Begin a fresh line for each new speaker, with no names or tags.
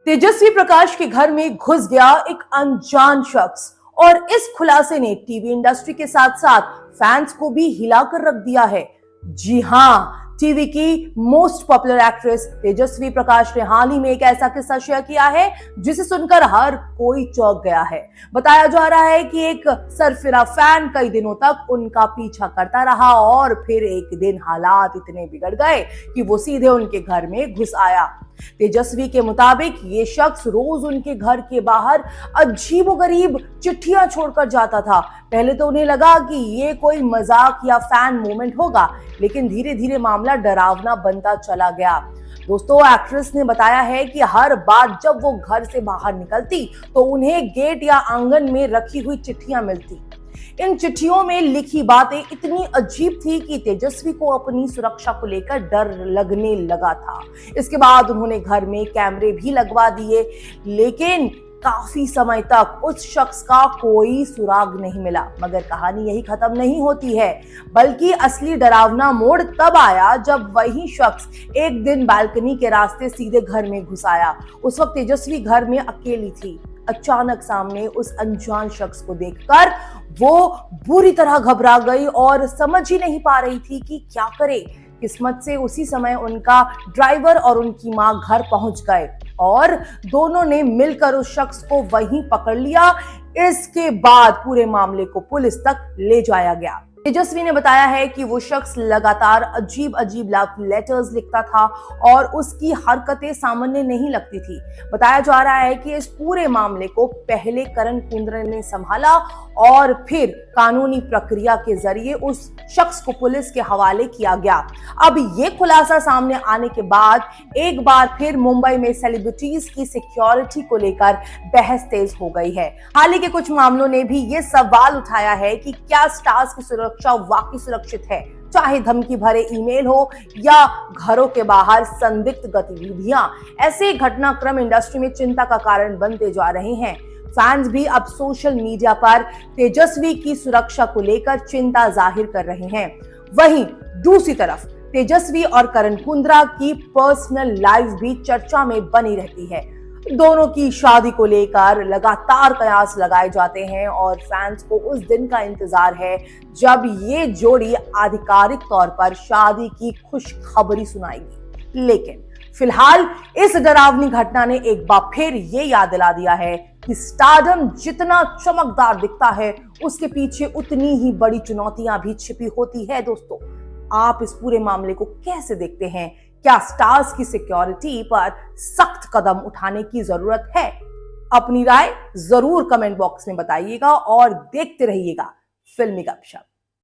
तेजस्वी प्रकाश के घर में घुस गया एक अनजान शख्स और इस खुलासे ने टीवी इंडस्ट्री के साथ साथ फैंस को भी हिलाकर रख दिया है। जी हां, टीवी की most popular actress Tejasswi Prakash ने हाल ही में एक ऐसा किस्सा शेयर किया है जिसे सुनकर हर कोई चौंक गया है। बताया जा रहा है कि एक सरफिरा फैन कई दिनों तक उनका पीछा करता रहा और फिर एक दिन हालात इतने बिगड़ गए कि वो सीधे उनके घर में घुस आया। तेजस्वी के मुताबिक ये शख्स रोज उनके घर के बाहर अजीबोगरीब चिट्ठियां छोड़कर जाता था। पहले तो उन्हें लगा कि ये कोई मजाक या फैन मोमेंट होगा, लेकिन धीरे धीरे मामला डरावना बनता चला गया। दोस्तों, एक्ट्रेस ने बताया है कि हर बार जब वो घर से बाहर निकलती तो उन्हें गेट या आंगन में रखी हुई चिट्ठियां मिलती। इन चिट्ठियों में लिखी बातें इतनी अजीब थी कि तेजस्वी को अपनी सुरक्षा को लेकर डर लगने लगा था। इसके बाद उन्होंने घर में कैमरे भी लगवा दिए, लेकिन काफी समय तक उस शख्स का कोई सुराग नहीं मिला। मगर कहानी यही खत्म नहीं होती है, बल्कि असली डरावना मोड़ तब आया जब वही शख्स एक दिन बालकनी के रास्ते सीधे घर में घुस आया। उस वक्त तेजस्वी घर में अकेली थी। अचानक सामने उस अनजान शख्स को देखकर वो बुरी तरह घबरा गई और समझ ही नहीं पा रही थी कि क्या करे। किस्मत से उसी समय उनका ड्राइवर और उनकी मां घर पहुंच गए और दोनों ने मिलकर उस शख्स को वहीं पकड़ लिया। इसके बाद पूरे मामले को पुलिस तक ले जाया गया। तेजस्वी ने बताया है कि वो शख्स लगातार अजीब अजीब लव लेटर्स लिखता था और उसकी हरकतें सामान्य नहीं लगती थी। बताया जा रहा है कि इस पूरे मामले को पहले करण कुंद्रा ने संभाला और फिर कानूनी प्रक्रिया के जरिए उस शख्स को पुलिस के हवाले किया गया। अब ये खुलासा सामने आने के बाद एक बार फिर मुंबई में सेलिब्रिटीज की सिक्योरिटी को लेकर बहस तेज हो गई है। हाल ही के कुछ मामलों ने भी ये सवाल उठाया है कि क्या स्टार्स की सुरक्षा वाकई सुरक्षित है, चाहे धमकी भरे ईमेल हो या घरों के बाहर संदिग्ध गतिविधियां। ऐसे घटनाक्रम इंडस्ट्री में चिंता का कारण बनते जा रहे हैं। फैंस भी अब सोशल मीडिया पर तेजस्वी की सुरक्षा को लेकर चिंता जाहिर कर रहे हैं। वहीं दूसरी तरफ तेजस्वी और करण कुंद्रा की पर्सनल लाइफ भी चर्चा में बनी रहती है। दोनों की शादी को लेकर लगातार कयास लगाए जाते हैं और फैंस को उस दिन का इंतजार है जब ये जोड़ी आधिकारिक तौर पर शादी की खुशखबरी सुनाएगी। लेकिन फिलहाल इस डरावनी घटना ने एक बार फिर ये याद दिला दिया है कि स्टारडम जितना चमकदार दिखता है, उसके पीछे उतनी ही बड़ी चुनौतियां भी छिपी होती है। दोस्तों, आप इस पूरे मामले को कैसे देखते हैं? क्या स्टार्स की सिक्योरिटी पर सख्त कदम उठाने की जरूरत है? अपनी राय जरूर कमेंट बॉक्स में बताइएगा और देखते रहिएगा फिल्मी गपशप।